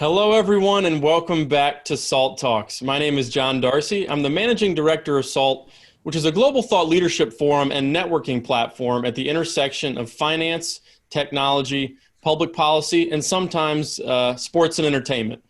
Hello, everyone, and welcome back to SALT Talks. My name is John Darcy. I'm the managing director of SALT, which is a global thought leadership forum and networking platform at the intersection of finance, technology, public policy, and sometimes sports and entertainment,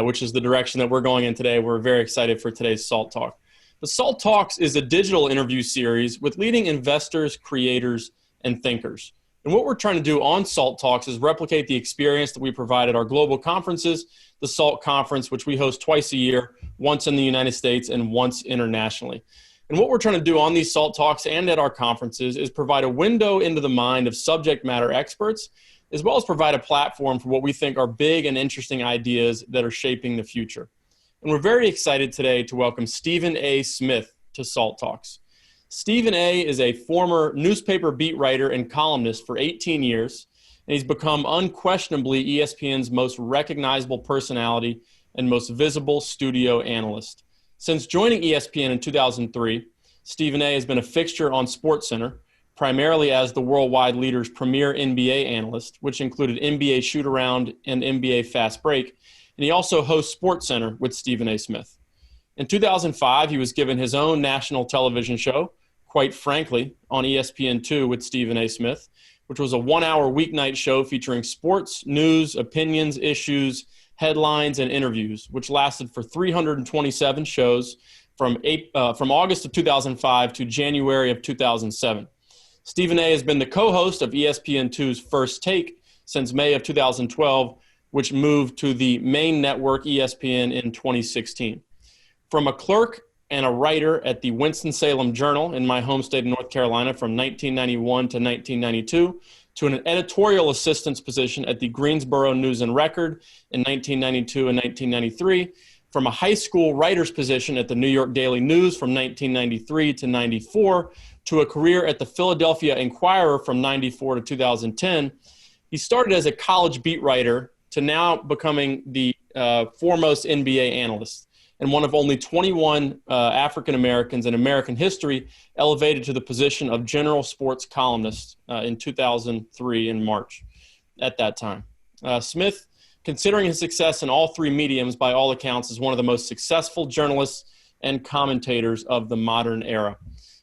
which is the direction that we're going in today. We're very excited for today's SALT Talk. The SALT Talks is a digital interview series with leading investors, creators, and thinkers. And what we're trying to do on SALT Talks is replicate the experience that we provide at our global conferences, the SALT Conference, which we host twice a year, once in the United States and once internationally. And what we're trying to do on these SALT Talks and at our conferences is provide a window into the mind of subject matter experts, as well as provide a platform for what we think are big and interesting ideas that are shaping the future. And we're very excited today to welcome Stephen A. Smith to SALT Talks. Stephen A. is a former newspaper beat writer and columnist for 18 years, and he's become unquestionably ESPN's most recognizable personality and most visible studio analyst. Since joining ESPN in 2003, Stephen A. has been a fixture on SportsCenter, primarily as the worldwide leader's premier NBA analyst, which included NBA Shoot-Around and NBA Fast Break, and he also hosts SportsCenter with Stephen A. Smith. In 2005, he was given his own national television show, Quite Frankly, on ESPN2 with Stephen A. Smith, which was a one-hour weeknight show featuring sports, news, opinions, issues, headlines, and interviews, which lasted for 327 shows from August of 2005 to January of 2007. Stephen A. has been the co-host of ESPN2's First Take since May of 2012, which moved to the main network ESPN in 2016. From a clerk and a writer at the Winston-Salem Journal in my home state of North Carolina from 1991 to 1992, to an editorial assistant's position at the Greensboro News Record in 1992 and 1993, from a high school writer's position at the New York Daily News from 1993 to 94, to a career at the Philadelphia Inquirer from 94 to 2010. He started as a college beat writer to now becoming the foremost NBA analyst, and one of only 21 African Americans in American history elevated to the position of General Sports Columnist in 2003 in March at that time. Smith, considering his success in all three mediums, by all accounts, is one of the most successful journalists and commentators of the modern era.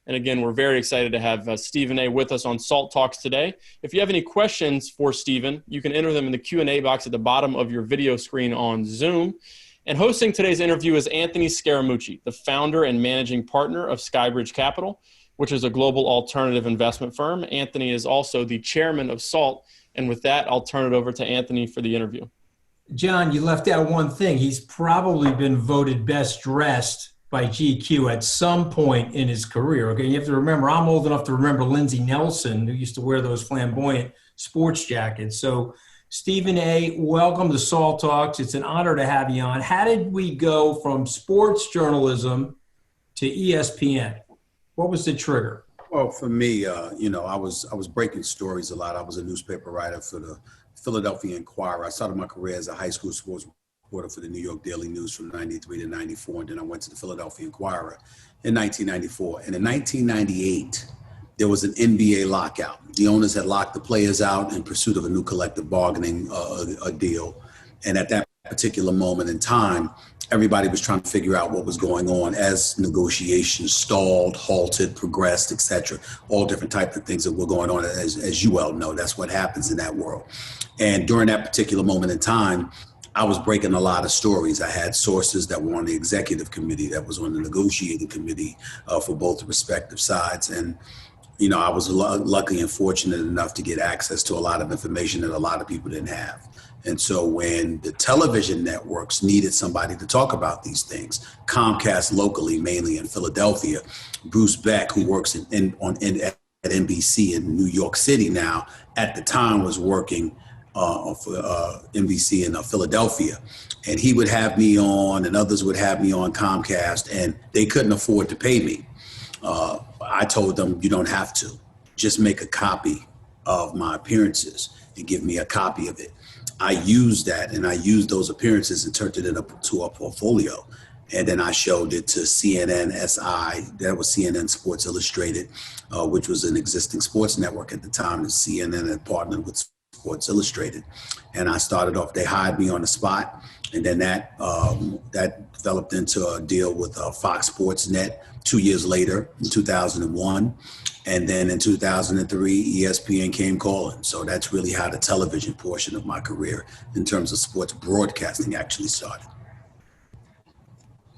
And again, we're very excited to have Stephen A. with us on SALT Talks today. If you have any questions for Stephen, you can enter them in the Q&A box at the bottom of your video screen on Zoom. And hosting today's interview is Anthony Scaramucci, the founder and managing partner of Skybridge Capital, which is a global alternative investment firm. Anthony is also the chairman of SALT. And with that, I'll turn it over to Anthony for the interview. John, you left out one thing. He's probably been voted best dressed by GQ at some point in his career. Okay, you have to remember, I'm old enough to remember Lindsey Nelson, who used to wear those flamboyant sports jackets. So Stephen A., welcome to SALT Talks. It's an honor to have you on. How did we go from sports journalism to ESPN? What was the trigger? Well, for me, I was breaking stories a lot. I was a newspaper writer for the Philadelphia Inquirer. I started my career as a high school sports reporter for the New York Daily News from 93 to 94, and then I went to the Philadelphia Inquirer in 1994. And in 1998, there was an NBA lockout. The owners had locked the players out in pursuit of a new collective bargaining deal. And at that particular moment in time, everybody was trying to figure out what was going on as negotiations stalled, halted, progressed, et cetera. All different types of things that were going on. As you well know, that's what happens in that world. And during that particular moment in time, I was breaking a lot of stories. I had sources that were on the executive committee, that was on the negotiating committee for both the respective sides. And I was lucky and fortunate enough to get access to a lot of information that a lot of people didn't have. And so when the television networks needed somebody to talk about these things, Comcast locally, mainly in Philadelphia, Bruce Beck, who works at NBC in New York City now, at the time was working for NBC in Philadelphia. And he would have me on, and others would have me on Comcast, and they couldn't afford to pay me. I told them, you don't have to. Just make a copy of my appearances and give me a copy of it. I used that, and I used those appearances and turned it into a portfolio. And then I showed it to CNN SI, that was CNN Sports Illustrated, which was an existing sports network at the time. And CNN had partnered with Sports Illustrated. And I started off, they hired me on the spot. And then that developed into a deal with Fox Sports Net 2 years later in 2001. And then in 2003, ESPN came calling. So that's really how the television portion of my career in terms of sports broadcasting actually started.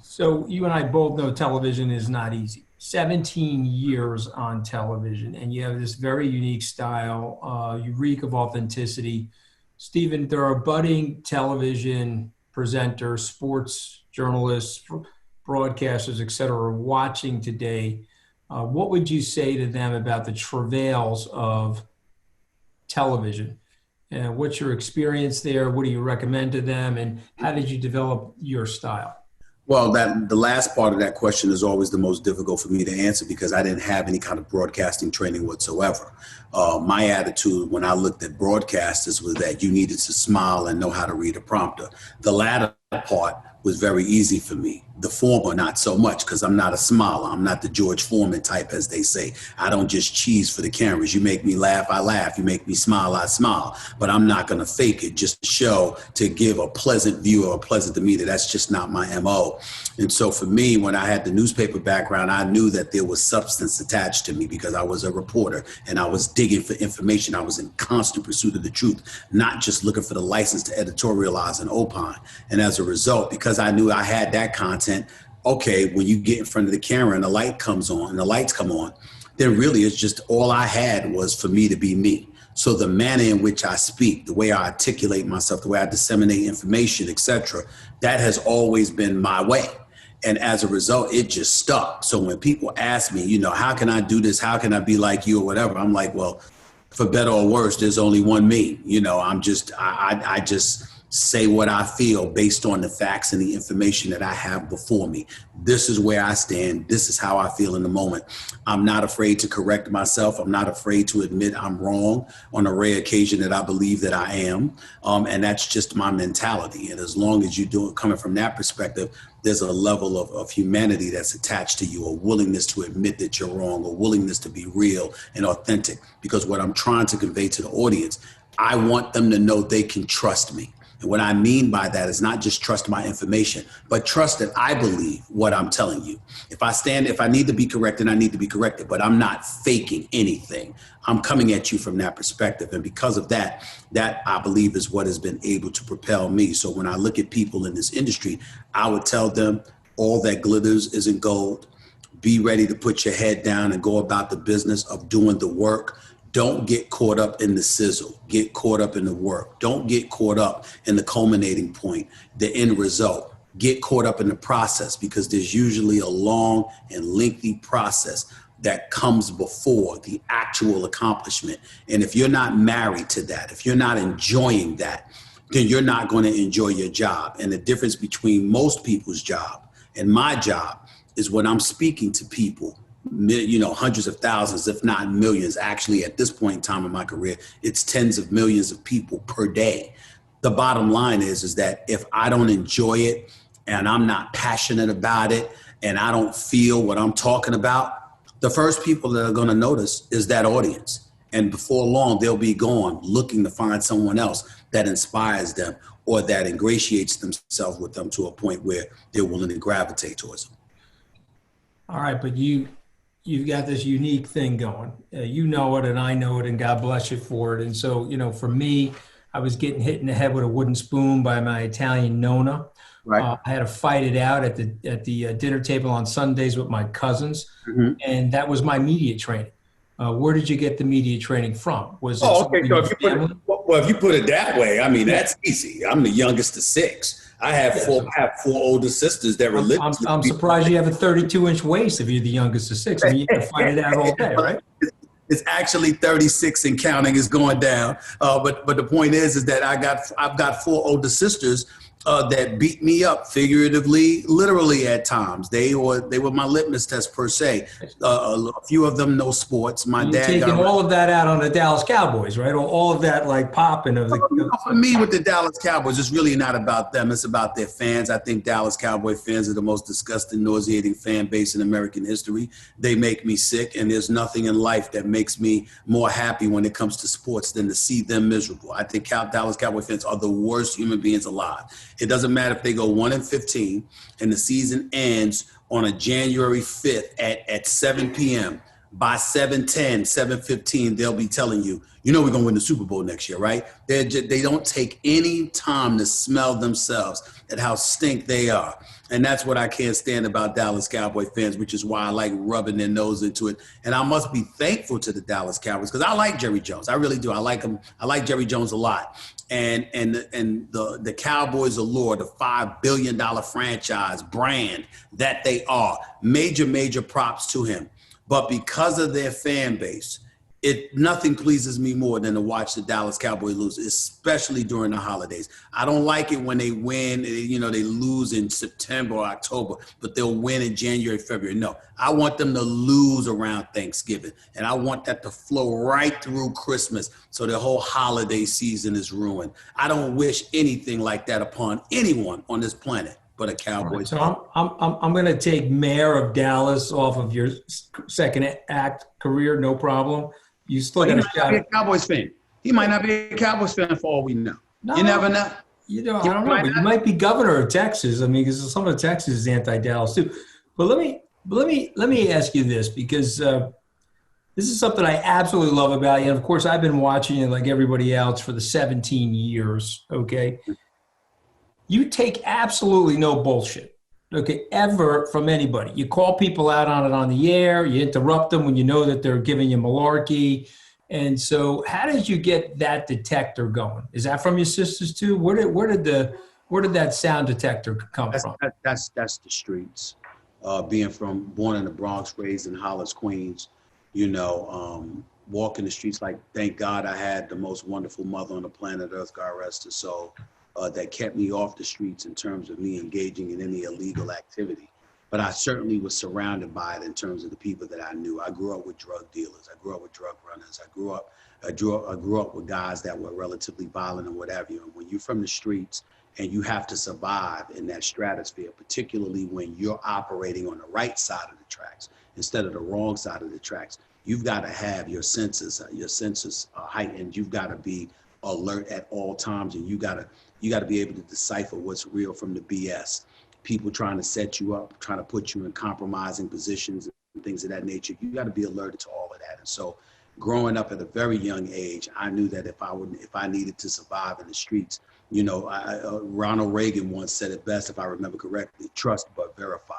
So you and I both know television is not easy. 17 years on television, and you have this very unique style. You reek of authenticity. Stephen, there are budding television presenters, sports journalists, broadcasters, et cetera, watching today. What would you say to them about the travails of television? What's your experience there? What do you recommend to them? And how did you develop your style? Well, the last part of that question is always the most difficult for me to answer because I didn't have any kind of broadcasting training whatsoever. My attitude when I looked at broadcasters was that you needed to smile and know how to read a prompter. The latter part was very easy for me. The former, not so much, because I'm not a smiler. I'm not the George Foreman type, as they say. I don't just cheese for the cameras. You make me laugh, I laugh. You make me smile, I smile. But I'm not going to fake it just to show, to give a pleasant view or a pleasant demeanor. That's just not my MO. And so for me, when I had the newspaper background, I knew that there was substance attached to me because I was a reporter and I was digging for information. I was in constant pursuit of the truth, not just looking for the license to editorialize and opine. And as a result, because I knew I had that content, okay, when you get in front of the camera and the light comes on and the lights come on, then really it's just all I had was for me to be me. So the manner in which I speak, the way I articulate myself, the way I disseminate information, etc., that has always been my way. And as a result, it just stuck. So when people ask me, how can I do this? How can I be like you or whatever? I'm like, well, for better or worse, there's only one me. I just say what I feel based on the facts and the information that I have before me. This is where I stand. This is how I feel in the moment. I'm not afraid to correct myself. I'm not afraid to admit I'm wrong on a rare occasion that I believe that I am. And that's just my mentality. And as long as you do it coming from that perspective, there's a level of humanity that's attached to you, a willingness to admit that you're wrong, a willingness to be real and authentic. Because what I'm trying to convey to the audience, I want them to know they can trust me. And what I mean by that is not just trust my information, but trust that I believe what I'm telling you. If I need to be corrected, I need to be corrected, but I'm not faking anything. I'm coming at you from that perspective. And because of that I believe is what has been able to propel me. So when I look at people in this industry, I would tell them all that glitters isn't gold. Be ready to put your head down and go about the business of doing the work. Don't get caught up in the sizzle. Get caught up in the work. Don't get caught up in the culminating point, the end result. Get caught up in the process because there's usually a long and lengthy process that comes before the actual accomplishment. And if you're not married to that, if you're not enjoying that, then you're not going to enjoy your job. And the difference between most people's job and my job is when I'm speaking to people, hundreds of thousands, if not millions. Actually, at this point in time in my career, it's tens of millions of people per day. The bottom line is that if I don't enjoy it and I'm not passionate about it and I don't feel what I'm talking about, the first people that are going to notice is that audience. And before long, they'll be gone looking to find someone else that inspires them or that ingratiates themselves with them to a point where they're willing to gravitate towards them. All right, but you've got this unique thing going. You know it and I know it and God bless you for it. And so, for me, I was getting hit in the head with a wooden spoon by my Italian Nona. Right. I had to fight it out at the dinner table on Sundays with my cousins. Mm-hmm. And that was my media training. Where did you get the media training from? Was it okay. So if you put it that way, I mean, that's easy. I'm the youngest of six. I have four older sisters that were I'm surprised you have a 32-inch waist if you're the youngest of six. I mean, you can fight it out all day, right? It's actually 36 and counting is going down. But the point is that I've got four older sisters that beat me up figuratively, literally at times. They were my litmus test per se. A few of them know sports. My You're dad taking all of that out on the Dallas Cowboys, right? All of that like popping of the. For me, with the Dallas Cowboys, it's really not about them. It's about their fans. I think Dallas Cowboy fans are the most disgusting, nauseating fan base in American history. They make me sick, and there's nothing in life that makes me more happy when it comes to sports than to see them miserable. I think Dallas Cowboy fans are the worst human beings alive. It doesn't matter if they go 1-15 and the season ends on a January 5th at 7 p.m. By 7:10, 7:15, they'll be telling you, we're going to win the Super Bowl next year, right? They don't take any time to smell themselves at how stink they are. And that's what I can't stand about Dallas Cowboy fans, which is why I like rubbing their nose into it. And I must be thankful to the Dallas Cowboys because I like Jerry Jones. I really do. I like him. I like Jerry Jones a lot. And the Cowboys allure, the $5 billion franchise brand that they are, major props to him. But because of their fan base, nothing pleases me more than to watch the Dallas Cowboys lose, especially during the holidays. I don't like it when they win, they lose in September or October, but they'll win in January, February. No, I want them to lose around Thanksgiving, and I want that to flow right through Christmas so the whole holiday season is ruined. I don't wish anything like that upon anyone on this planet. But a Cowboys. Right, so I'm going to take Mayor of Dallas off of your second act career, no problem. You still got to shout. He might not be a Cowboys fan. He might not be a Cowboys fan for all we know. No, you never know. I don't know. But you might be governor of Texas. I mean, because some of Texas is anti-Dallas too. But let me ask you this, because this is something I absolutely love about you. And of course, I've been watching you like everybody else for the 17 years. Okay. You take absolutely no bullshit, okay, ever from anybody. You call people out on it on the air. You interrupt them when you know that they're giving you malarkey. And so how did you get that detector going? Is that from your sisters too? Where did that sound detector come from? That's the streets. Being born in the Bronx, raised in Hollis, Queens, walking the streets like, thank God I had the most wonderful mother on the planet Earth, God rest her soul. That kept me off the streets in terms of me engaging in any illegal activity. But I certainly was surrounded by it in terms of the people that I knew. I grew up with drug dealers. I grew up with drug runners. I grew up with guys that were relatively violent and what have you. And when you're from the streets and you have to survive in that stratosphere, particularly when you're operating on the right side of the tracks instead of the wrong side of the tracks, you've got to have your senses heightened. You've got to be alert at all times, and you got to be able to decipher what's real from the BS. People trying to set you up, trying to put you in compromising positions and things of that nature. You got to be alerted to all of that. And so growing up at a very young age, I knew that if I needed to survive in the streets, Ronald Reagan once said it best, if I remember correctly, trust but verify.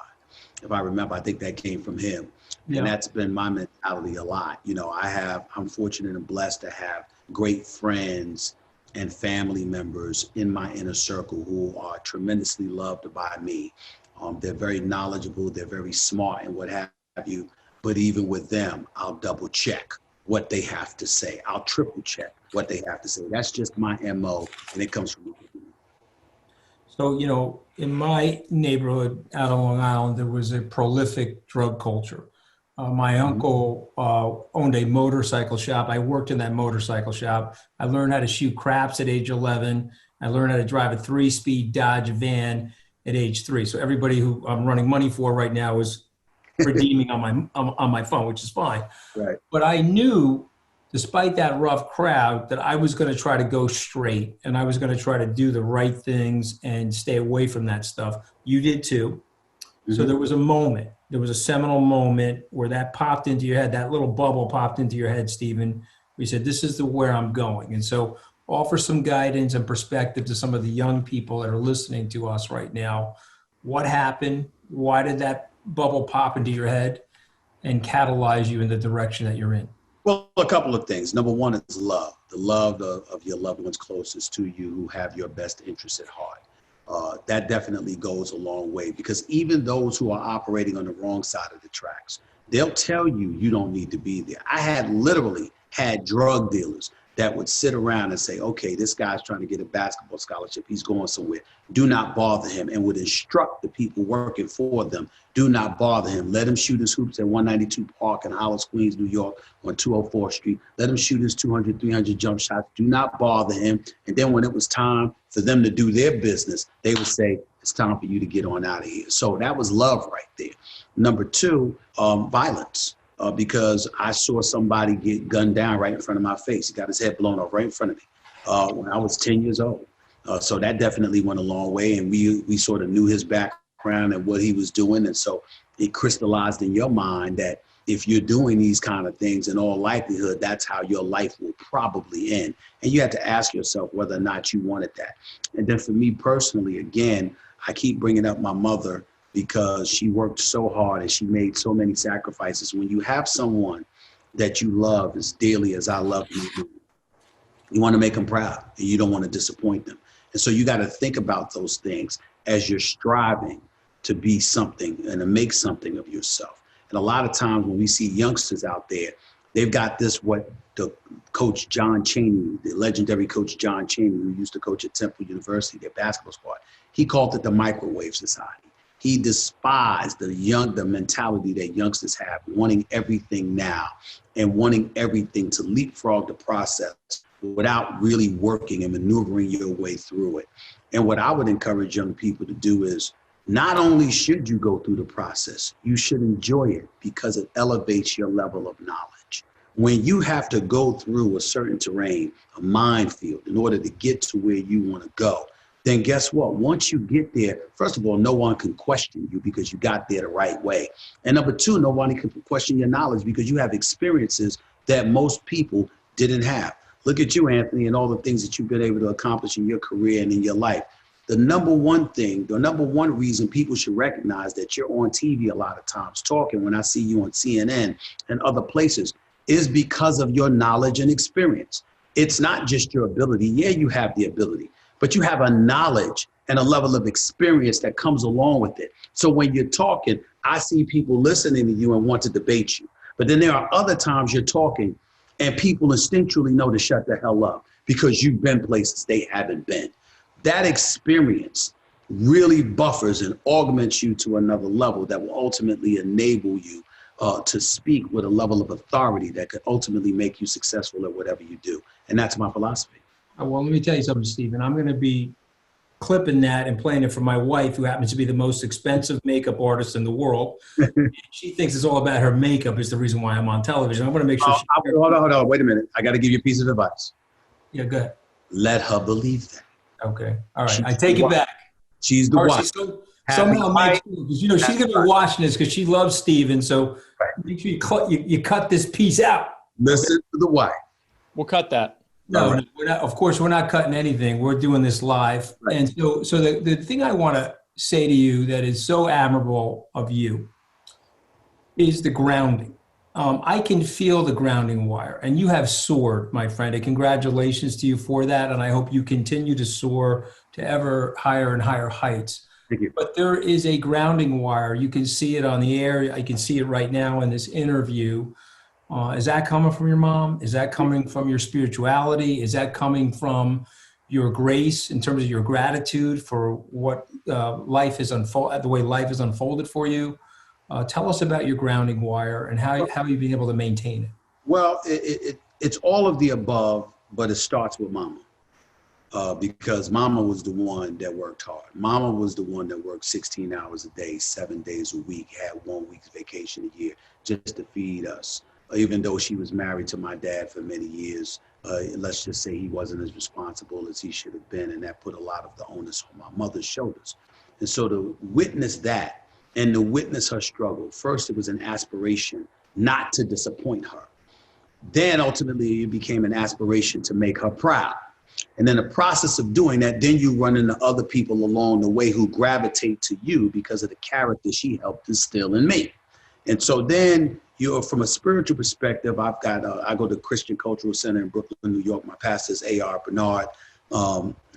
If I remember, I think that came from him. Yeah. And that's been my mentality a lot. I'm fortunate and blessed to have great friends and family members in my inner circle who are tremendously loved by me. They're very knowledgeable, they're very smart and what have you. But even with them, I'll double check what they have to say. I'll triple check what they have to say. That's just my MO, and it comes from me. So, in my neighborhood out on Long Island, there was a prolific drug culture. My uncle owned a motorcycle shop. I worked in that motorcycle shop. I learned how to shoot craps at age 11. I learned how to drive a 3-speed Dodge van at age 3. So everybody who I'm running money for right now is redeeming on my phone, which is fine. Right. But I knew, despite that rough crowd, that I was going to try to go straight, and I was going to try to do the right things and stay away from that stuff. You did too. Mm-hmm. So there was a seminal moment where that popped into your head, that little bubble popped into your head, Stephen. We said, this is where I'm going. And so offer some guidance and perspective to some of the young people that are listening to us right now. What happened? Why did that bubble pop into your head and catalyze you in the direction that you're in? Well, a couple of things. Number one is love, the love of your loved ones closest to you who have your best interests at heart. That definitely goes a long way, because even those who are operating on the wrong side of the tracks, they'll tell you don't need to be there. I had literally had drug dealers that would sit around and say, okay, this guy's trying to get a basketball scholarship. He's going somewhere. Do not bother him, and would instruct the people working for them. Do not bother him. Let him shoot his hoops at 192 Park in Hollis, Queens, New York on 204th Street. Let him shoot his 200, 300 jump shots. Do not bother him. And then when it was time for them to do their business, they would say, it's time for you to get on out of here. So that was love right there. Number two, violence. Because I saw somebody get gunned down right in front of my face. He got his head blown off right in front of me when I was 10 years old. So that definitely went a long way. And we sort of knew his background and what he was doing. And so it crystallized in your mind that if you're doing these kind of things, in all likelihood, that's how your life will probably end. And you have to ask yourself whether or not you wanted that. And then for me personally, again, I keep bringing up my mother, because she worked so hard and she made so many sacrifices. When you have someone that you love as dearly as I love you, you want to make them proud and you don't want to disappoint them. And so you got to think about those things as you're striving to be something and to make something of yourself. And a lot of times when we see youngsters out there, they've got this, what the coach John Chaney, the legendary coach John Chaney, who used to coach at Temple University, their basketball squad, he called it the microwave society. He despised the mentality that youngsters have, wanting everything now and wanting everything to leapfrog the process without really working and maneuvering your way through it. And what I would encourage young people to do is, not only should you go through the process, you should enjoy it because it elevates your level of knowledge. When you have to go through a certain terrain, a minefield, in order to get to where you want to go, then guess what? Once you get there, first of all, no one can question you because you got there the right way. And number two, nobody can question your knowledge because you have experiences that most people didn't have. Look at you, Anthony, and all the things that you've been able to accomplish in your career and in your life. The number one reason people should recognize that you're on TV a lot of times talking, when I see you on CNN and other places, is because of your knowledge and experience. It's not just your ability. Yeah, you have the ability, but you have a knowledge and a level of experience that comes along with it. So when you're talking, I see people listening to you and want to debate you. But then there are other times you're talking and people instinctually know to shut the hell up because you've been places they haven't been. That experience really buffers and augments you to another level that will ultimately enable you to speak with a level of authority that could ultimately make you successful at whatever you do. And that's my philosophy. Well, let me tell you something, Stephen. I'm going to be clipping that and playing it for my wife, who happens to be the most expensive makeup artist in the world. She thinks it's all about her makeup is the reason why I'm on television. I want to make sure. Hold on. Wait a minute. I got to give you a piece of advice. Yeah, go ahead. Let her believe that. Okay. All right. I take it back. She's the one. Somehow make sure, because she's going to be watching this because she loves Stephen. So make sure you cut this piece out. Listen to the wife. We'll cut that. No, we're not, of course, we're not cutting anything. We're doing this live. Right. And so the thing I want to say to you that is so admirable of you is the grounding. I can feel the grounding wire, and you have soared, my friend. And congratulations to you for that. And I hope you continue to soar to ever higher and higher heights. Thank you. But there is a grounding wire. You can see it on the air. I can see it right now in this interview. Is that coming from your mom? Is that coming from your spirituality? Is that coming from your grace in terms of your gratitude for what life is the way life is unfolded for you? Tell us about your grounding wire and how you've been able to maintain it. Well, it's all of the above, but it starts with mama. Because mama was the one that worked hard. Mama was the one that worked 16 hours a day, 7 days a week, had 1 week's vacation a year just to feed us. Even though she was married to my dad for many years, let's just say he wasn't as responsible as he should have been, and that put a lot of the onus on my mother's shoulders. And so to witness that and to witness her struggle, first it was an aspiration not to disappoint her. Then ultimately it became an aspiration to make her proud. And then the process of doing that, then you run into other people along the way who gravitate to you because of the character she helped instill in me. And so then from a spiritual perspective, I go to Christian Cultural Center in Brooklyn, New York. My pastor is A.R. Bernard.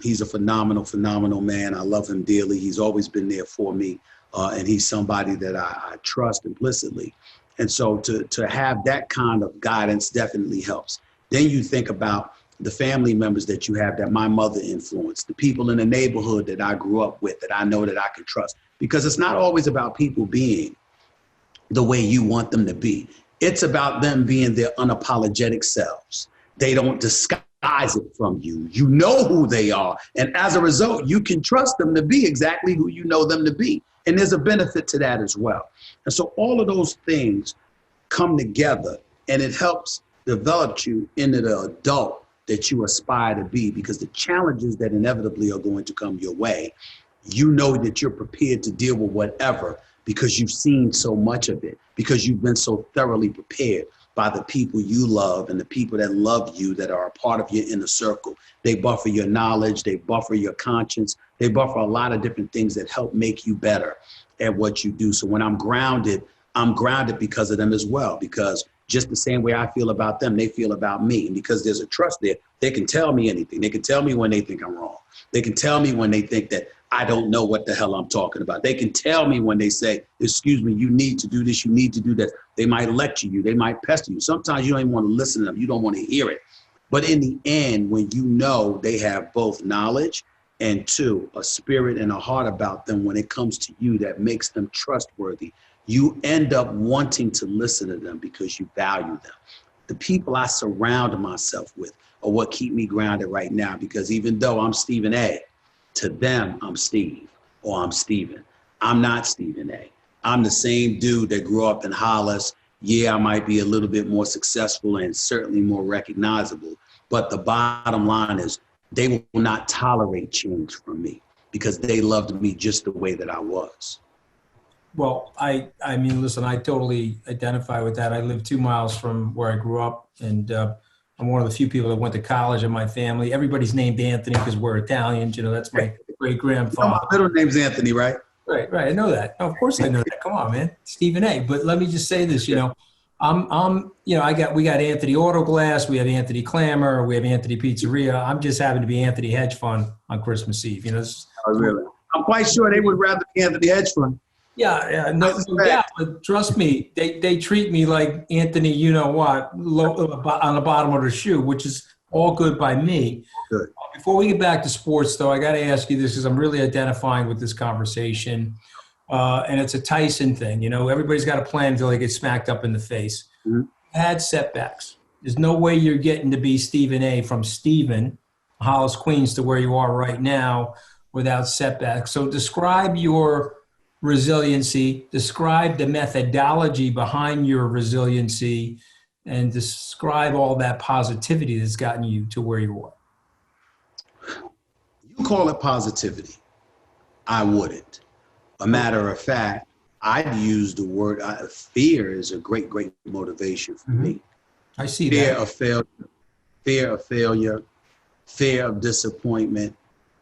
He's a phenomenal man. I love him dearly. He's always been there for me. And he's somebody that I trust implicitly. And so to have that kind of guidance definitely helps. Then you think about the family members that you have that my mother influenced, the people in the neighborhood that I grew up with that I know that I can trust. Because it's not always about people being the way you want them to be. It's about them being their unapologetic selves. They don't disguise it from you. You know who they are. And as a result, you can trust them to be exactly who you know them to be. And there's a benefit to that as well. And so all of those things come together, and it helps develop you into the adult that you aspire to be, because the challenges that inevitably are going to come your way, you know that you're prepared to deal with whatever, because you've seen so much of it, because you've been so thoroughly prepared by the people you love and the people that love you, that are a part of your inner circle. They buffer your knowledge, they buffer your conscience, they buffer a lot of different things that help make you better at what you do. So when I'm grounded because of them as well, because just the same way I feel about them, they feel about me. And because there's a trust there, they can tell me anything. They can tell me when they think I'm wrong. They can tell me when they think that I don't know what the hell I'm talking about. They can tell me when they say, excuse me, you need to do this, you need to do that. They might lecture you, they might pester you. Sometimes you don't even want to listen to them, you don't want to hear it. But in the end, when you know they have both knowledge and two, a spirit and a heart about them when it comes to you that makes them trustworthy, you end up wanting to listen to them because you value them. The people I surround myself with are what keep me grounded right now, because even though I'm Stephen A., to them, I'm Steve or I'm Stephen. I'm not Stephen A. I'm the same dude that grew up in Hollis. Yeah, I might be a little bit more successful and certainly more recognizable, but the bottom line is they will not tolerate change from me because they loved me just the way that I was. Well, I mean, listen, I totally identify with that. I live 2 miles from where I grew up, and I'm one of the few people that went to college in my family. Everybody's named Anthony because we're Italians. You know, that's my great-grandfather. My middle name's Anthony, right? Right. I know that. Of course I know that. Come on, man. Stephen A. But let me just say this, we got Anthony Autoglass, we have Anthony Clamor, we have Anthony Pizzeria. I'm just happen to be Anthony Hedge Fund on Christmas Eve. Oh, really? I'm quite sure they would rather be Anthony Hedge Fund. Yeah, no doubt. But trust me, they treat me like Anthony, you know what, on the bottom of the shoe, which is all good by me. Good. Before we get back to sports, though, I got to ask you this because I'm really identifying with this conversation, and it's a Tyson thing. Everybody's got a plan until they get smacked up in the face. Mm-hmm. Had setbacks. There's no way you're getting to be Stephen A. from Stephen, Hollis, Queens, to where you are right now without setbacks. So describe your resiliency, describe the methodology behind your resiliency, and describe all that positivity that's gotten you to where you are. You call it positivity. I wouldn't. A matter of fact, I'd use the word fear is a great, great motivation for me. I see fear that. Fear of failure, fear of disappointment,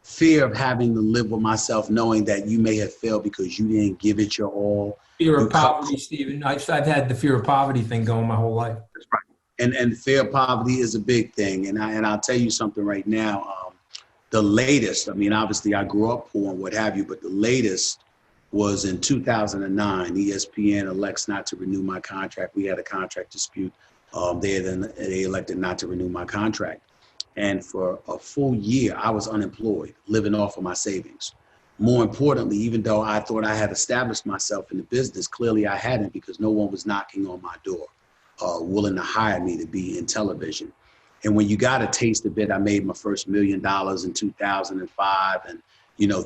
fear of having to live with myself knowing that you may have failed because you didn't give it your all. Fear of poverty, Stephen. I've had the fear of poverty thing going my whole life. That's right. And fear of poverty is a big thing. And I'll tell you something right now. The latest, obviously I grew up poor and what have you, but the latest was in 2009. ESPN elects not to renew my contract. We had a contract dispute. They elected not to renew my contract. And for a full year, I was unemployed, living off of my savings. More importantly, even though I thought I had established myself in the business, clearly I hadn't, because no one was knocking on my door, willing to hire me to be in television. And when you got a taste of it, I made my first $1 million in 2005 and,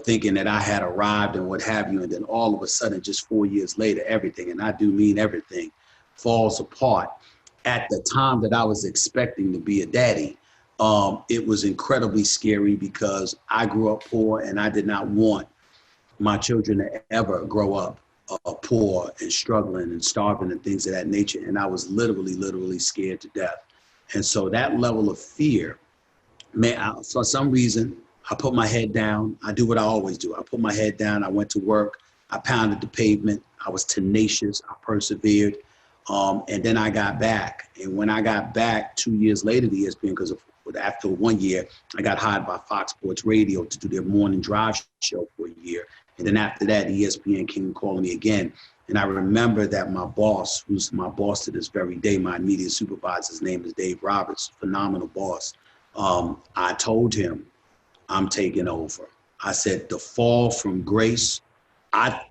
thinking that I had arrived and what have you. And then all of a sudden, just 4 years later, everything, and I do mean everything, falls apart. At the time that I was expecting to be a daddy, it was incredibly scary because I grew up poor and I did not want my children to ever grow up poor and struggling and starving and things of that nature. And I was literally scared to death. And so that level of fear, for some reason, I put my head down. I do what I always do. I put my head down. I went to work. I pounded the pavement. I was tenacious. I persevered. And then I got back. And when I got back 2 years later to ESPN, because after 1 year, I got hired by Fox Sports Radio to do their morning drive show for a year. And then after that, ESPN came calling me again. And I remember that my boss, who's my boss to this very day, my immediate supervisor, his name is Dave Roberts, phenomenal boss. I told him, I'm taking over. I said, the fall from grace,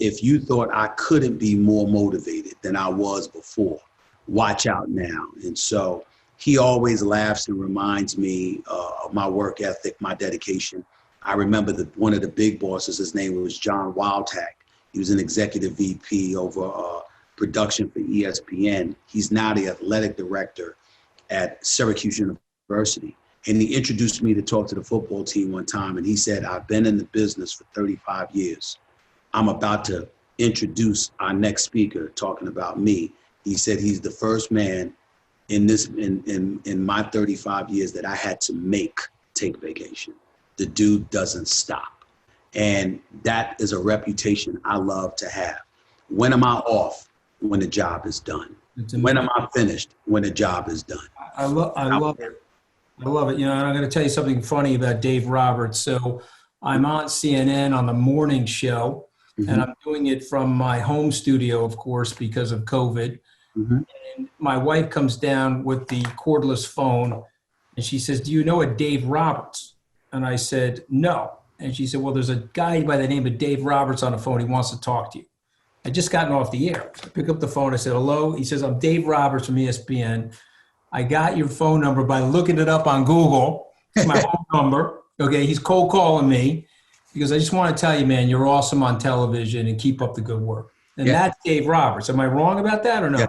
if you thought I couldn't be more motivated than I was before, watch out now. And so he always laughs and reminds me of my work ethic, my dedication. I remember one of the big bosses, his name was John Wildhack. He was an executive VP over production for ESPN. He's now the athletic director at Syracuse University. And he introduced me to talk to the football team one time. And he said, I've been in the business for 35 years. I'm about to introduce our next speaker talking about me. He said he's the first man in my 35 years that I had to take vacation. The dude doesn't stop. And that is a reputation I love to have. When am I off? When the job is done. When am I finished? When the job is done. I love it. I love it. You know, and I'm going to tell you something funny about Dave Roberts. So I'm on CNN on the morning show, and I'm doing it from my home studio, of course, because of COVID. And my wife comes down with the cordless phone, and she says, do you know a Dave Roberts? And I said, no. And she said, well, there's a guy by the name of Dave Roberts on the phone. He wants to talk to you. I just gotten off the air. So I pick up the phone. I said, hello. He says, I'm Dave Roberts from ESPN. I got your phone number by looking it up on Google. It's my home number. Okay, he's cold calling me because I just want to tell you, man, you're awesome on television and keep up the good work. And that's Dave Roberts. Am I wrong about that or no? Yeah.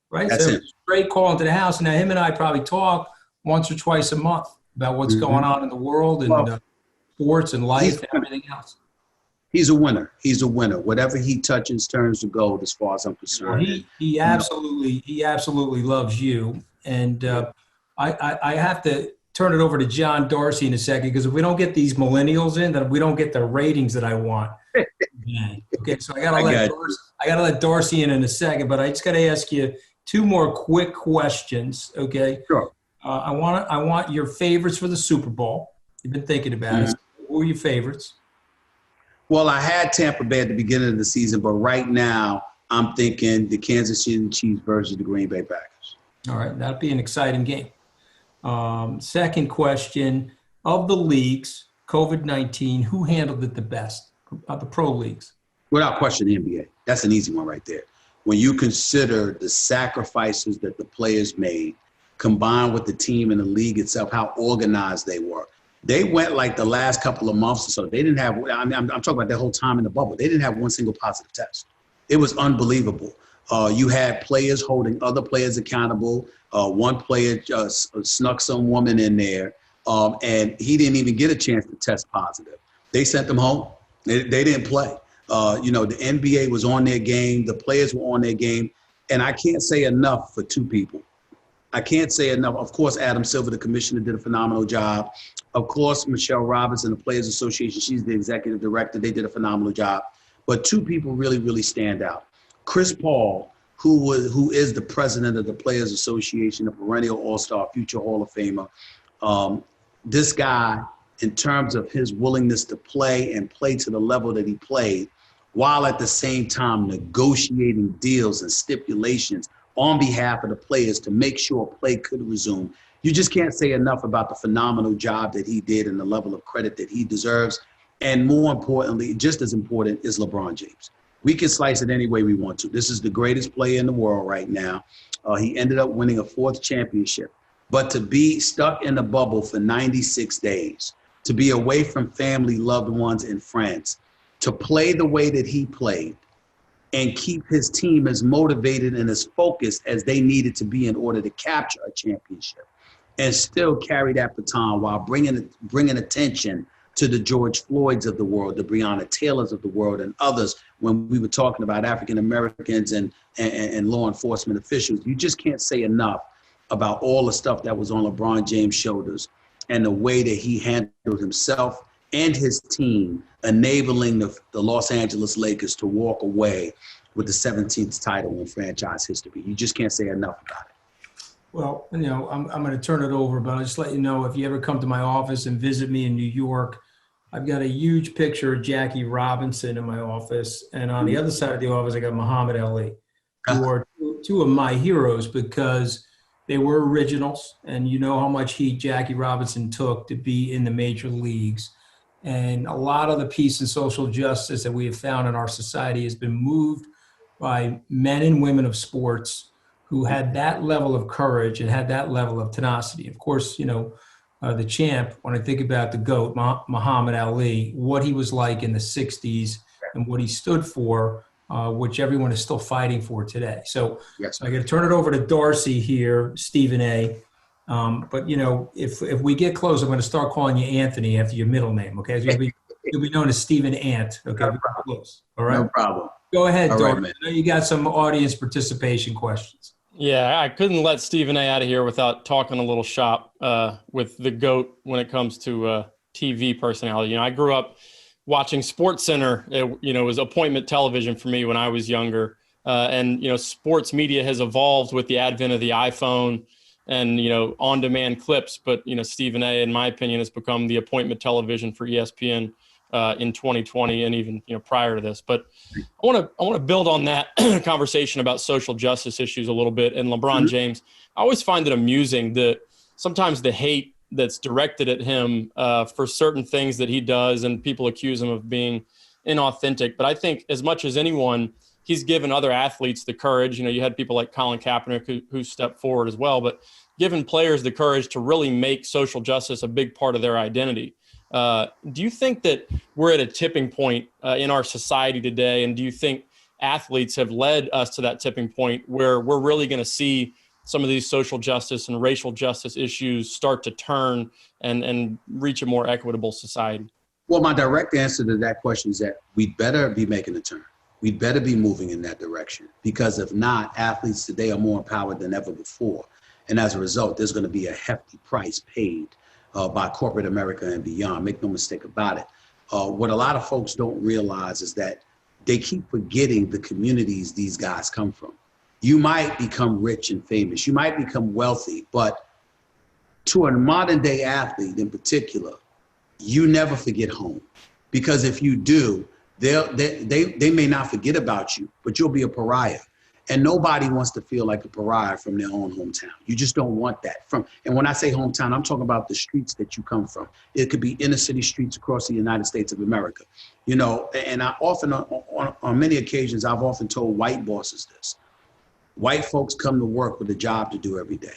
Right? That's so it. Straight call into the house. Now, him and I probably talk once or twice a month about what's going on in the world and sports and life and everything else. He's a winner. He's a winner. Whatever he touches turns to gold as far as I'm concerned. He absolutely loves you. And I have to turn it over to John Darcy in a second, because if we don't get these millennials in, then we don't get the ratings that I want. Okay, so I gotta let Darcy in a second, but I just gotta ask you two more quick questions. Okay. Sure. I want your favorites for the Super Bowl. You've been thinking about it. Who are your favorites? Well, I had Tampa Bay at the beginning of the season, but right now I'm thinking the Kansas City Chiefs versus the Green Bay Packers. All right, that'll be an exciting game. Second question, of the leagues, COVID-19, who handled it the best of the pro leagues? Without question, the NBA. That's an easy one right there. When you consider the sacrifices that the players made, combined with the team and the league itself, how organized they were. They went like the last couple of months or so. They didn't have, I'm talking about that whole time in the bubble. They didn't have one single positive test. It was unbelievable. You had players holding other players accountable. One player snuck some woman in there, and he didn't even get a chance to test positive. They sent them home. They didn't play. The NBA was on their game. The players were on their game. And I can't say enough for two people. I can't say enough. Of course, Adam Silver, the commissioner, did a phenomenal job. Of course, Michelle Robinson, the Players Association, she's the executive director. They did a phenomenal job. But two people really, really stand out. Chris Paul, who is the president of the Players Association, a perennial all-star, future Hall of Famer. This guy, in terms of his willingness to play and play to the level that he played, while at the same time negotiating deals and stipulations on behalf of the players to make sure play could resume. You just can't say enough about the phenomenal job that he did and the level of credit that he deserves. And more importantly, just as important, is LeBron James. We can slice it any way we want to. This is the greatest player in the world right now. He ended up winning a fourth championship. But to be stuck in a bubble for 96 days, to be away from family, loved ones, and friends, to play the way that he played, and keep his team as motivated and as focused as they needed to be in order to capture a championship, and still carry that baton while bringing attention to the George Floyds of the world, the Breonna Taylors of the world, and others when we were talking about African Americans and law enforcement officials. You just can't say enough about all the stuff that was on LeBron James' shoulders and the way that he handled himself and his team, enabling the Los Angeles Lakers to walk away with the 17th title in franchise history. You just can't say enough about it. Well, I'm going to turn it over, but I'll just let you know, if you ever come to my office and visit me in New York, I've got a huge picture of Jackie Robinson in my office. And on the other side of the office, I got Muhammad Ali, who are two of my heroes, because They were originals, and you know how much heat Jackie Robinson took to be in the major leagues. And a lot of the peace and social justice that we have found in our society has been moved by men and women of sports who had that level of courage and had that level of tenacity. Of course, the champ, when I think about the GOAT, Muhammad Ali, what he was like in the 60s and what he stood for, which everyone is still fighting for today. So, Yes. so I got to turn it over to Darcy here, Stephen A. But if we get close, I'm going to start calling you Anthony after your middle name. Okay, you'll be known as Stephen Ant. Okay, No we get close. All right, No problem. Go ahead, All Darcy. right, I know you got some audience participation questions. Yeah, I couldn't let Stephen A out of here without talking a little shop with the GOAT when it comes to TV personality. I grew up watching SportsCenter. It was appointment television for me when I was younger. And sports media has evolved with the advent of the iPhone and, on-demand clips. But, Stephen A, in my opinion, has become the appointment television for ESPN in 2020 and even, prior to this. But I want to build on that conversation about social justice issues a little bit. And LeBron James, I always find it amusing that sometimes the hate that's directed at him for certain things that he does, and people accuse him of being inauthentic. But I think as much as anyone, he's given other athletes the courage. You had people like Colin Kaepernick who stepped forward as well, but given players the courage to really make social justice a big part of their identity. Do you think that we're at a tipping point in our society today? And do you think athletes have led us to that tipping point where we're really going to see some of these social justice and racial justice issues start to turn and reach a more equitable society? Well, my direct answer to that question is that we'd better be making a turn. We'd better be moving in that direction, because if not, athletes today are more empowered than ever before. And as a result, there's going to be a hefty price paid by corporate America and beyond. Make no mistake about it. What a lot of folks don't realize is that they keep forgetting the communities these guys come from. You might become rich and famous. You might become wealthy, but to a modern day athlete in particular, you never forget home. Because if you do, they may not forget about you, but you'll be a pariah. And nobody wants to feel like a pariah from their own hometown. You just don't want that. And when I say hometown, I'm talking about the streets that you come from. It could be inner city streets across the United States of America. And I often, on many occasions, I've often told white bosses this. White folks come to work with a job to do every day.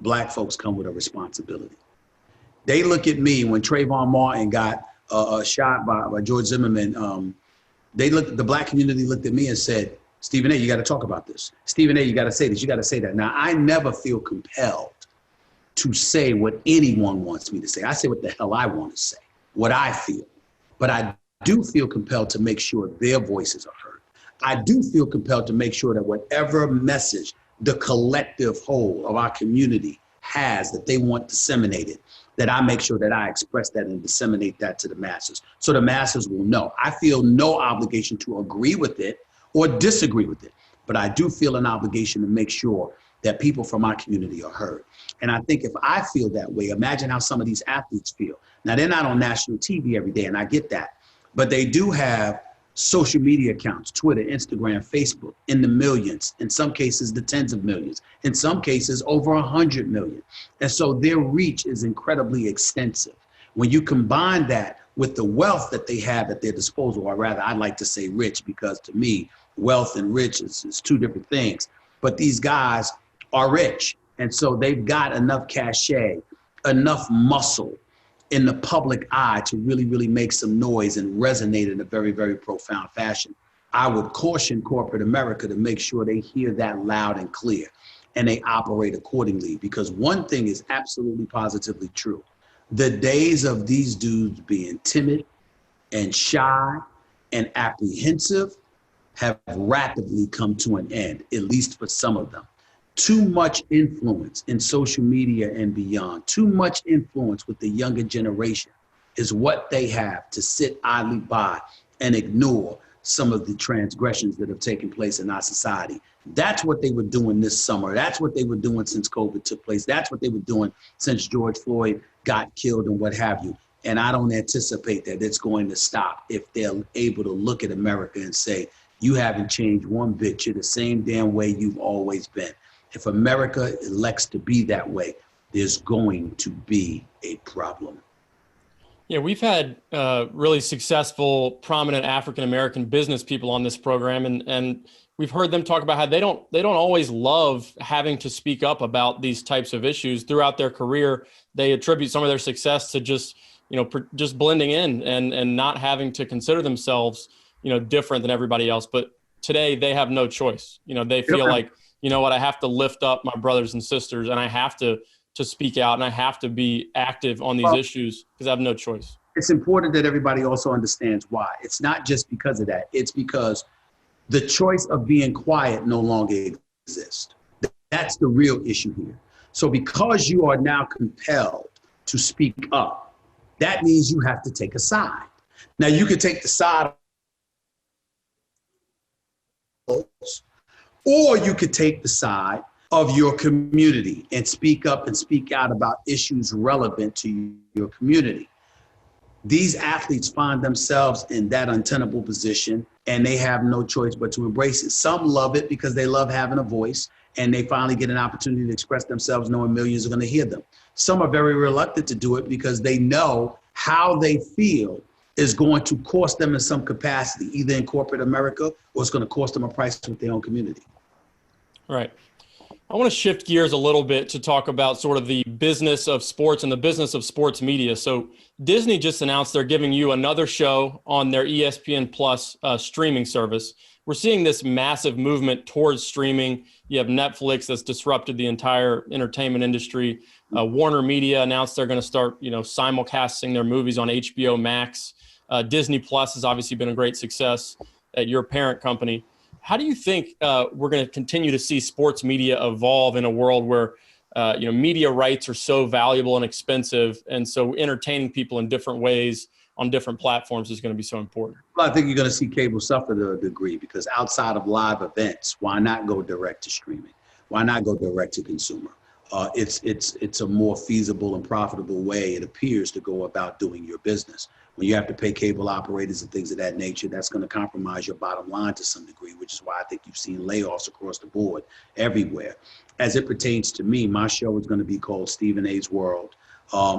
Black folks come with a responsibility. They look at me when Trayvon Martin got shot by George Zimmerman. The black community looked at me and said, Stephen A, you got to talk about this. Stephen A, you got to say this. You got to say that. Now, I never feel compelled to say what anyone wants me to say. I say what the hell I want to say, what I feel. But I do feel compelled to make sure their voices are heard. I do feel compelled to make sure that whatever message the collective whole of our community has that they want disseminated, that I make sure that I express that and disseminate that to the masses so the masses will know. I feel no obligation to agree with it or disagree with it, but I do feel an obligation to make sure that people from our community are heard. And I think if I feel that way, imagine how some of these athletes feel. Now, they're not on national TV every day, and I get that, but they do have social media accounts, Twitter, Instagram, Facebook, in the millions, in some cases, the tens of millions, in some cases, over 100 million. And so their reach is incredibly extensive. When you combine that with the wealth that they have at their disposal, or rather, I'd like to say rich, because to me, wealth and rich is two different things. But these guys are rich. And so they've got enough cachet, enough muscle in the public eye to really, really make some noise and resonate in a very, very profound fashion. I would caution corporate America to make sure they hear that loud and clear and they operate accordingly, because one thing is absolutely positively true. The days of these dudes being timid and shy and apprehensive have rapidly come to an end, at least for some of them. Too much influence in social media and beyond, too much influence with the younger generation is what they have to sit idly by and ignore some of the transgressions that have taken place in our society. That's what they were doing this summer. That's what they were doing since COVID took place. That's what they were doing since George Floyd got killed and what have you. And I don't anticipate that it's going to stop if they're able to look at America and say, you haven't changed one bit. You're the same damn way you've always been. If America elects to be that way, there's going to be a problem. Yeah, we've had really successful, prominent African-American business people on this program, and we've heard them talk about how they don't always love having to speak up about these types of issues throughout their career. They attribute some of their success to just blending in and not having to consider themselves, different than everybody else. But today they have no choice. They feel like, I have to lift up my brothers and sisters, and I have to speak out, and I have to be active on these issues because I have no choice. It's important that everybody also understands why. It's not just because of that. It's because the choice of being quiet no longer exists. That's the real issue here. So because you are now compelled to speak up, that means you have to take a side. Now you can take the side, or you could take the side of your community and speak up and speak out about issues relevant to your community. These athletes find themselves in that untenable position, and they have no choice but to embrace it. Some love it because they love having a voice, and they finally get an opportunity to express themselves knowing millions are going to hear them. Some are very reluctant to do it because they know how they feel is going to cost them in some capacity, either in corporate America or it's going to cost them a price with their own community. Right. I want to shift gears a little bit to talk about sort of the business of sports and the business of sports media. So Disney just announced they're giving you another show on their ESPN Plus streaming service. We're seeing this massive movement towards streaming. You have Netflix that's disrupted the entire entertainment industry. Warner Media announced they're going to start, simulcasting their movies on HBO Max. Disney Plus has obviously been a great success at your parent company. How do you think we're going to continue to see sports media evolve in a world where, media rights are so valuable and expensive, and so entertaining people in different ways on different platforms is going to be so important? Well, I think you're going to see cable suffer to a degree because outside of live events, why not go direct to streaming? Why not go direct to consumer? It's a more feasible and profitable way, it appears, to go about doing your business. When you have to pay cable operators and things of that nature, that's going to compromise your bottom line to some degree, which is why I think you've seen layoffs across the board everywhere. As it pertains to me, my show is going to be called Stephen A's World.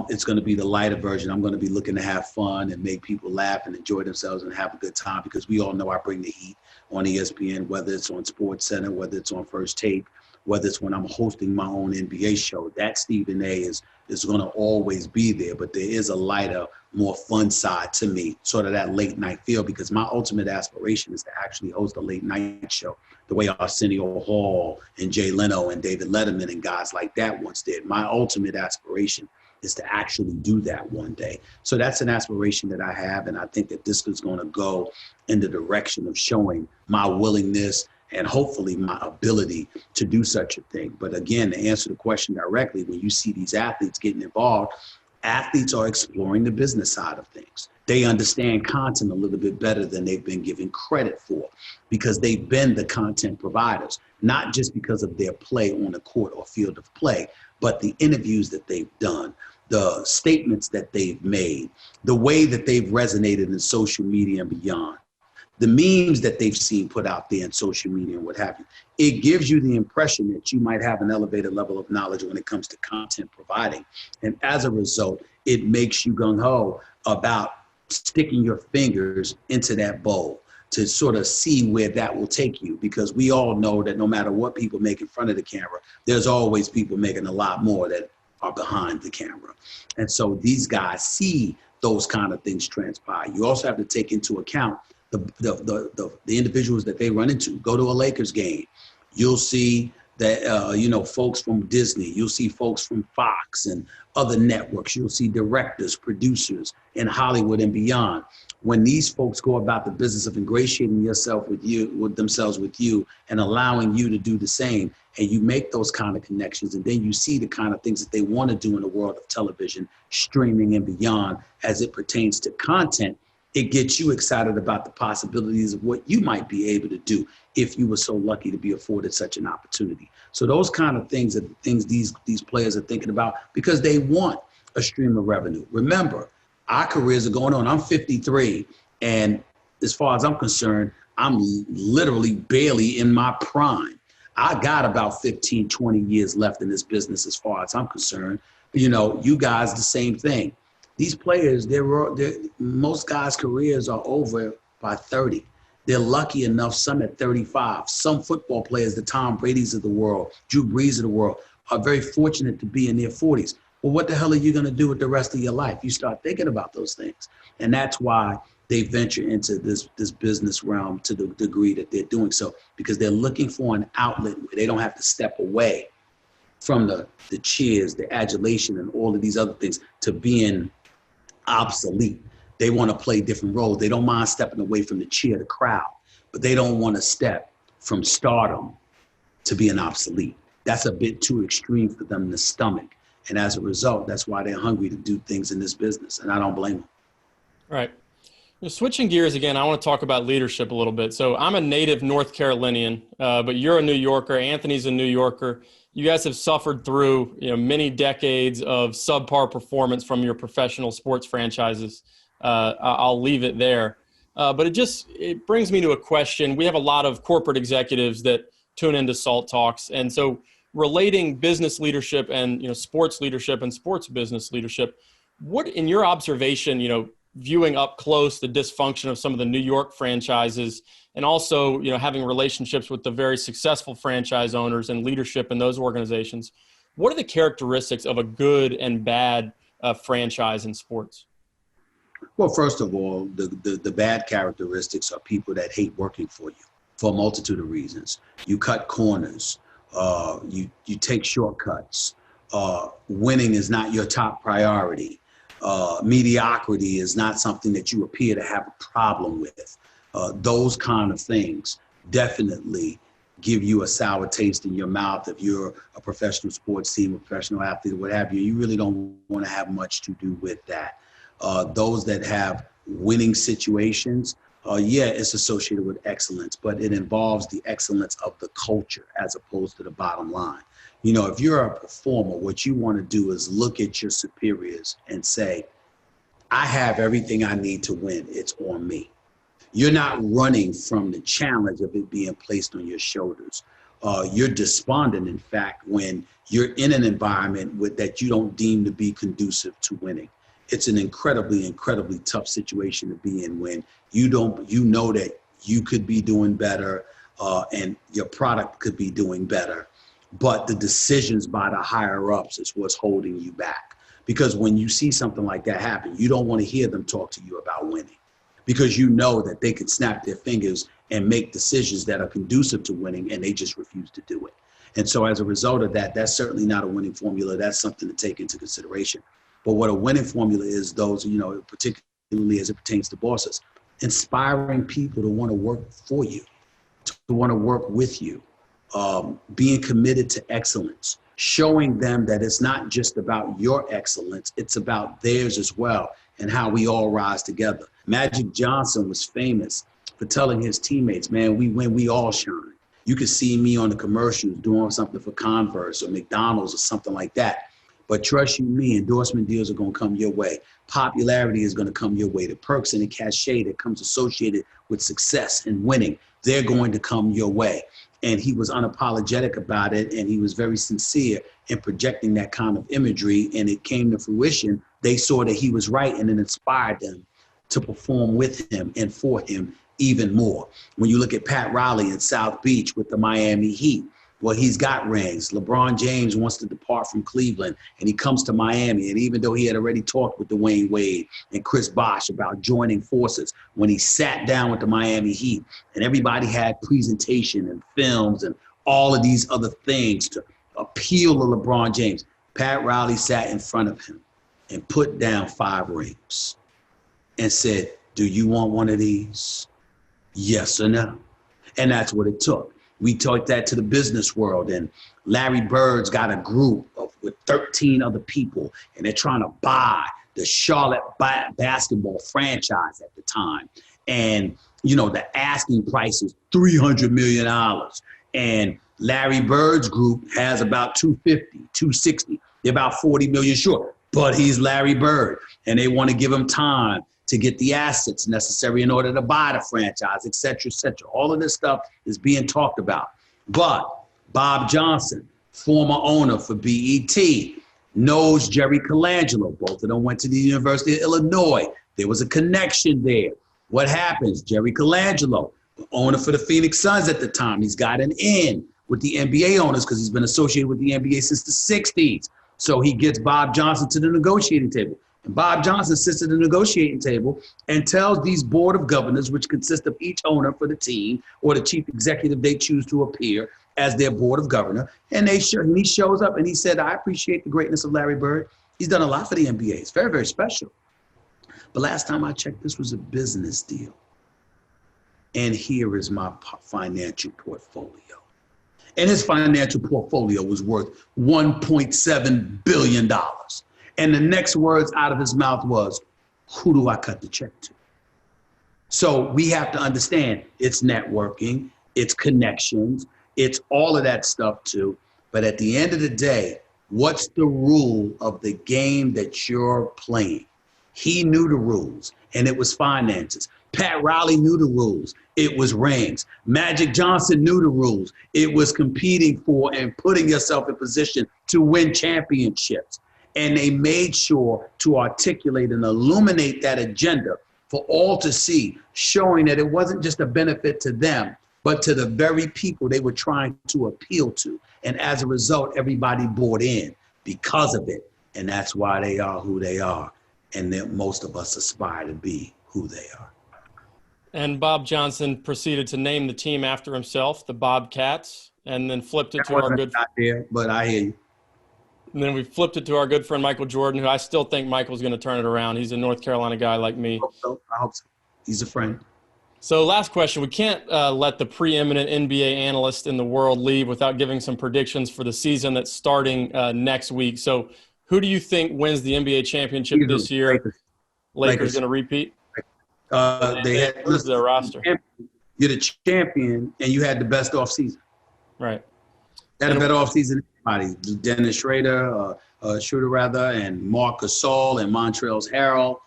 It's going to be the lighter version. I'm going to be looking to have fun and make people laugh and enjoy themselves and have a good time, because we all know I bring the heat on ESPN, whether it's on SportsCenter, whether it's on First Take, whether it's when I'm hosting my own NBA show. That Stephen A is going to always be there, but there is a lighter, more fun side to me, sort of that late night feel, because my ultimate aspiration is to actually host a late night show the way Arsenio Hall and Jay Leno and David Letterman and guys like that once did. My ultimate aspiration is to actually do that one day. So that's an aspiration that I have, and I think that this is going to go in the direction of showing my willingness and hopefully my ability to do such a thing. But again, to answer the question directly, when you see these athletes getting involved, athletes are exploring the business side of things. They understand content a little bit better than they've been given credit for, because they've been the content providers, not just because of their play on the court or field of play, but the interviews that they've done, the statements that they've made, the way that they've resonated in social media and beyond, the memes that they've seen put out there in social media and what have you. It gives you the impression that you might have an elevated level of knowledge when it comes to content providing. And as a result, it makes you gung-ho about sticking your fingers into that bowl to sort of see where that will take you, because we all know that no matter what people make in front of the camera, there's always people making a lot more that are behind the camera. And so these guys see those kind of things transpire. You also have to take into account the individuals that they run into. Go to a Lakers game, you'll see that folks from Disney, you'll see folks from Fox and other networks, you'll see directors, producers in Hollywood and beyond. When these folks go about the business of ingratiating themselves with you and allowing you to do the same, and you make those kind of connections, and then you see the kind of things that they want to do in the world of television, streaming and beyond as it pertains to content, it gets you excited about the possibilities of what you might be able to do if you were so lucky to be afforded such an opportunity. So those kind of things are the things these players are thinking about, because they want a stream of revenue. Remember, our careers are going on. I'm 53, and as far as I'm concerned, I'm literally barely in my prime. I got about 15, 20 years left in this business as far as I'm concerned. You know, you guys, the same thing. These players, most guys' careers are over by 30. They're lucky enough, some at 35. Some football players, the Tom Brady's of the world, Drew Brees of the world, are very fortunate to be in their 40s. Well, what the hell are you going to do with the rest of your life? You start thinking about those things. And that's why they venture into this business realm to the degree that they're doing so, because they're looking for an outlet where they don't have to step away from the cheers, the adulation, and all of these other things to being obsolete. They want to play different roles. They don't mind stepping away from the cheer, the crowd, but they don't want to step from stardom to being obsolete. That's a bit too extreme for them to stomach. And as a result, that's why they're hungry to do things in this business. And I don't blame them. Right. Switching gears again, I want to talk about leadership a little bit. So I'm a native North Carolinian, but you're a New Yorker. Anthony's a New Yorker. You guys have suffered through, many decades of subpar performance from your professional sports franchises. I'll leave it there. But it brings me to a question. We have a lot of corporate executives that tune into Salt Talks. And so relating business leadership and, sports leadership and sports business leadership, what, in your observation, viewing up close the dysfunction of some of the New York franchises and also, having relationships with the very successful franchise owners and leadership in those organizations, what are the characteristics of a good and bad franchise in sports? Well, first of all, the bad characteristics are people that hate working for you for a multitude of reasons. You cut corners, you take shortcuts, winning is not your top priority. Mediocrity is not something that you appear to have a problem with. Those kind of things definitely give you a sour taste in your mouth. If you're a professional sports team, a professional athlete, or what have you, you really don't want to have much to do with that. Those that have winning situations, it's associated with excellence, but it involves the excellence of the culture as opposed to the bottom line. If you're a performer, what you want to do is look at your superiors and say, I have everything I need to win. It's on me. You're not running from the challenge of it being placed on your shoulders. You're despondent, in fact, when you're in an environment that you don't deem to be conducive to winning. It's an incredibly, incredibly tough situation to be in when you know that you could be doing better and your product could be doing better. But the decisions by the higher ups is what's holding you back. Because when you see something like that happen, you don't want to hear them talk to you about winning, because you know that they can snap their fingers and make decisions that are conducive to winning, and they just refuse to do it. And so as a result of that, that's certainly not a winning formula. That's something to take into consideration. But what a winning formula is, particularly as it pertains to bosses, inspiring people to want to work for you, to want to work with you. Being committed to excellence, showing them that it's not just about your excellence, it's about theirs as well, and how we all rise together. Magic Johnson was famous for telling his teammates, man, we win, we all shine. You could see me on the commercials doing something for Converse or McDonald's or something like that. But trust you me, endorsement deals are going to come your way. Popularity is going to come your way. The perks and the cachet that comes associated with success and winning, they're going to come your way. And he was unapologetic about it, and he was very sincere in projecting that kind of imagery, and it came to fruition. They saw that he was right, and it inspired them to perform with him and for him even more. When you look at Pat Riley in South Beach with the Miami Heat, well, he's got rings. LeBron James wants to depart from Cleveland, and he comes to Miami. And even though he had already talked with Dwayne Wade and Chris Bosh about joining forces, when he sat down with the Miami Heat and everybody had presentation and films and all of these other things to appeal to LeBron James, Pat Riley sat in front of him and put down 5 rings and said, do you want one of these? Yes or no? And that's what it took. We took that to the business world, and Larry Bird's got a group with 13 other people, and they're trying to buy the Charlotte basketball franchise at the time. And, the asking price is $300 million. And Larry Bird's group has about 250, 260. They're about 40 million short, but he's Larry Bird, and they want to give him time to get the assets necessary in order to buy the franchise, et cetera, et cetera. All of this stuff is being talked about. But Bob Johnson, former owner for BET, knows Jerry Colangelo. Both of them went to the University of Illinois. There was a connection there. What happens? Jerry Colangelo, owner for the Phoenix Suns at the time, he's got an in with the NBA owners because he's been associated with the NBA since the 60s. So he gets Bob Johnson to the negotiating table. And Bob Johnson sits at the negotiating table and tells these board of governors, which consist of each owner for the team or the chief executive they choose to appear as their board of governor. And he shows up and he said, I appreciate the greatness of Larry Bird. He's done a lot for the NBA. It's very, very special. But last time I checked, this was a business deal. And here is my financial portfolio. And his financial portfolio was worth $1.7 billion. And the next words out of his mouth was, who do I cut the check to? So we have to understand it's networking, it's connections, it's all of that stuff too. But at the end of the day, what's the rule of the game that you're playing? He knew the rules, and it was finances. Pat Riley knew the rules. It was rings. Magic Johnson knew the rules. It was competing for and putting yourself in position to win championships. And they made sure to articulate and illuminate that agenda for all to see, showing that it wasn't just a benefit to them, but to the very people they were trying to appeal to. And as a result, everybody bought in because of it. And that's why they are who they are. And that most of us aspire to be who they are. And Bob Johnson proceeded to name the team after himself, the Bobcats, and then flipped it to our good friend. But I hear you. And then we flipped it to our good friend Michael Jordan, who I still think Michael's going to turn it around. He's a North Carolina guy like me. I hope so. He's a friend. So last question. We can't let the preeminent NBA analyst in the world leave without giving some predictions for the season that's starting next week. So who do you think wins the NBA championship this year? Lakers going to repeat? They had their roster. You're the champion, and you had the best offseason. Right. They had a better offseason than anybody. Dennis Schrader, and Marc Gasol and Montrezl Harrell.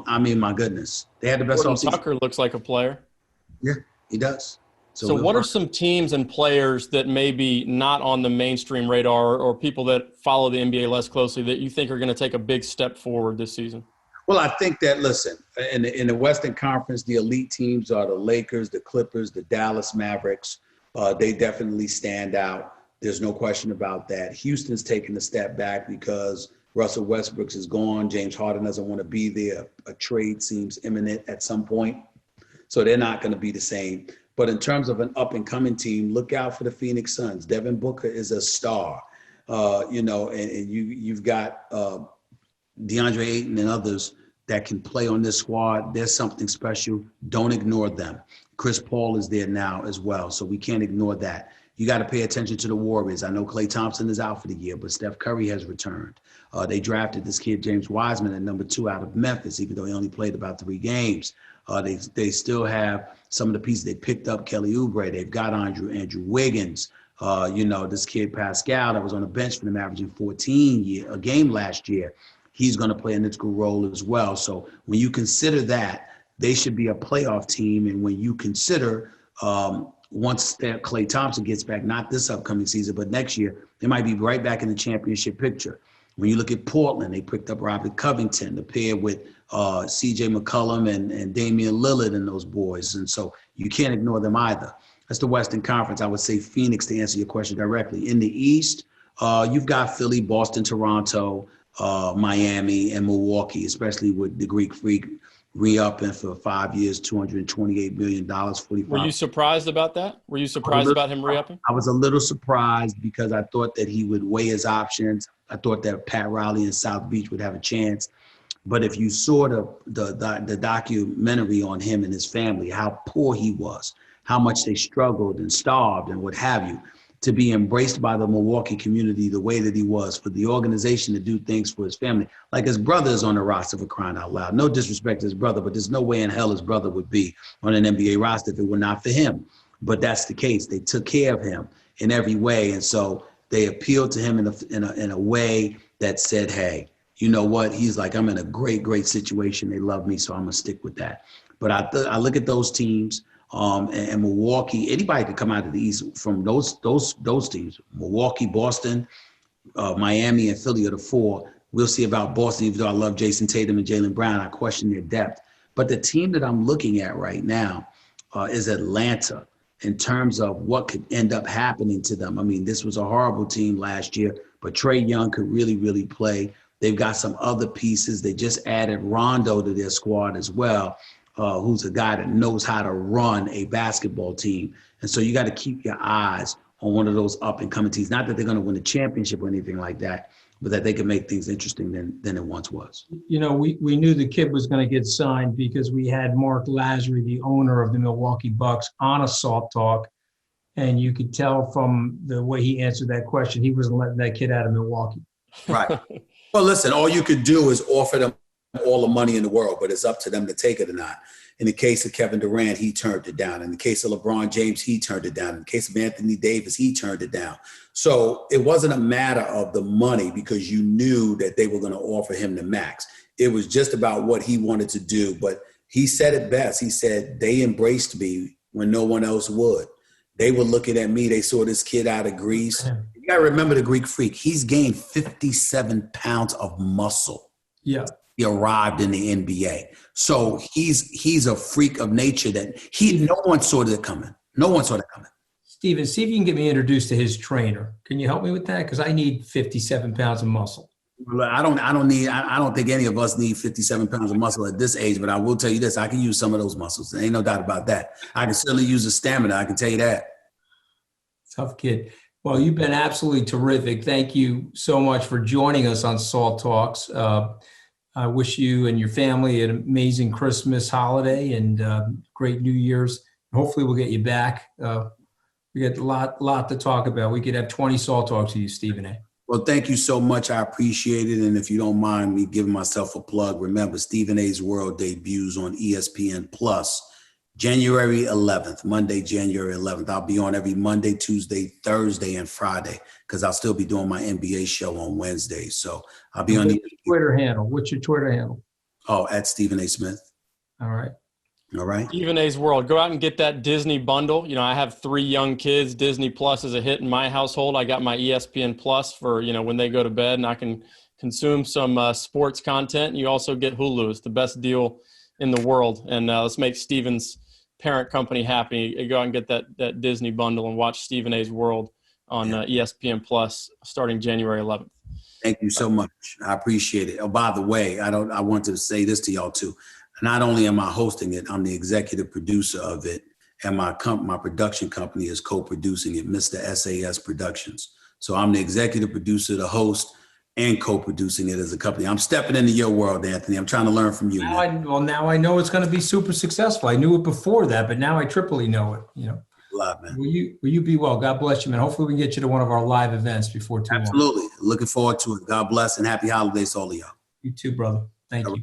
I mean, my goodness. They had the best offseason. Tucker looks like a player. Yeah, he does. So what are some teams and players that may be not on the mainstream radar or people that follow the NBA less closely that you think are going to take a big step forward this season? Well, I think that, listen, in the Western Conference, the elite teams are the Lakers, the Clippers, the Dallas Mavericks. They definitely stand out. There's no question about that. Houston's taken a step back because Russell Westbrook is gone. James Harden doesn't want to be there. A trade seems imminent at some point. So they're not going to be the same. But in terms of an up-and-coming team, look out for the Phoenix Suns. Devin Booker is a star, and you've got DeAndre Ayton and others that can play on this squad. There's something special. Don't ignore them. Chris Paul is there now as well, so we can't ignore that. You got to pay attention to the Warriors. I know Klay Thompson is out for the year, but Steph Curry has returned. They drafted this kid, James Wiseman, at number 2 out of Memphis, even though he only played about 3 games. They still have some of the pieces they picked up. Kelly Oubre. They've got Andrew Wiggins. This kid Pascal that was on the bench for them, averaging 14 a game last year. He's going to play an integral role as well. So when you consider that, they should be a playoff team. And when you consider once Klay Thompson gets back, not this upcoming season, but next year, they might be right back in the championship picture. When you look at Portland, they picked up Robert Covington to pair with C.J. McCollum and Damian Lillard and those boys. And so you can't ignore them either. That's the Western Conference. I would say Phoenix, to answer your question directly. In the East, you've got Philly, Boston, Toronto, Miami, and Milwaukee, especially with the Greek Freak re-upping for 5 years, $228 million. 45. Were you surprised about that? Were you surprised about him re-upping? I was a little surprised because I thought that he would weigh his options. I thought that Pat Riley in South Beach would have a chance. But if you saw the documentary on him and his family, how poor he was, how much they struggled and starved and what have you, to be embraced by the Milwaukee community the way that he was, for the organization to do things for his family. Like his brother is on the roster, for crying out loud. No disrespect to his brother, but there's no way in hell his brother would be on an NBA roster if it were not for him. But that's the case. They took care of him in every way. And so they appealed to him in a way that said, hey, you know what? He's like, I'm in a great, great situation. They love me, so I'm going to stick with that. But I look at those teams. and Milwaukee. Anybody could come out of the East from those teams. Milwaukee, Boston, Miami, and Philly are the four. We'll see about Boston. Even though I love Jason Tatum and Jaylen Brown, I question their depth. But the team that I'm looking at right now is Atlanta in terms of what could end up happening to them. I mean, this was a horrible team last year, but Trae Young could really, really play. They've got some other pieces. They just added Rondo to their squad as well, who's a guy that knows how to run a basketball team. And so you got to keep your eyes on one of those up-and-coming teams. Not that they're going to win a championship or anything like that, but that they can make things interesting than it once was. You know, we knew the kid was going to get signed because we had Mark Lazary, the owner of the Milwaukee Bucks, on a Salt Talk. And you could tell from the way he answered that question, he wasn't letting that kid out of Milwaukee. Right. Well, listen, all you could do is offer them all the money in the world, but it's up to them to take it or not. In the case of Kevin Durant, he turned it down. In the case of LeBron James, he turned it down. In the case of Anthony Davis, he turned it down. So it wasn't a matter of the money because you knew that they were going to offer him the max. It was just about what he wanted to do. But he said it best. He said, they embraced me when no one else would. They were looking at me. They saw this kid out of Greece. You got to remember the Greek Freak. He's gained 57 pounds of muscle. Yeah. He arrived in the NBA. So he's a freak of nature that no one saw that coming. No one saw that coming. Steven, see if you can get me introduced to his trainer. Can you help me with that? Because I need 57 pounds of muscle. Well, I don't think any of us need 57 pounds of muscle at this age, but I will tell you this, I can use some of those muscles. There ain't no doubt about that. I can certainly use the stamina. I can tell you that. Tough kid. Well, you've been absolutely terrific. Thank you so much for joining us on Salt Talks. I wish you and your family an amazing Christmas holiday and great New Year's. Hopefully we'll get you back. We got a lot to talk about. We could have 20 Salt Talks with you, Stephen A. Well, thank you so much. I appreciate it. And if you don't mind me giving myself a plug, remember Stephen A's World debuts on ESPN Plus January 11th, Monday, January 11th. I'll be on every Monday, Tuesday, Thursday, and Friday because I'll still be doing my NBA show on Wednesday. So I'll be on the Twitter handle. What's your Twitter handle? Oh, at Stephen A. Smith. All right. All right. Stephen A's World. Go out and get that Disney bundle. You know, I have 3 young kids. Disney Plus is a hit in my household. I got my ESPN Plus for, when they go to bed, and I can consume some sports content. You also get Hulu. It's the best deal in the world. And let's make Stephen's parent company happy. Go out and get that Disney bundle and watch Stephen A's World on ESPN Plus starting January 11th. Thank you so much. I appreciate it. Oh, by the way, I want to say this to y'all too. Not only am I hosting it, I'm the executive producer of it, and my production company is co-producing it, Mr. SAS Productions. So I'm the executive producer, the host, and co-producing it as a company. I'm stepping into your world, Anthony. I'm trying to learn from you. Now I know it's going to be super successful. I knew it before that, but now I triply know it. Live, man. Will you be well? God bless you, man. Hopefully we can get you to one of our live events before too long. Absolutely. Looking forward to it. God bless and happy holidays to all of y'all. You too, brother. Thank you.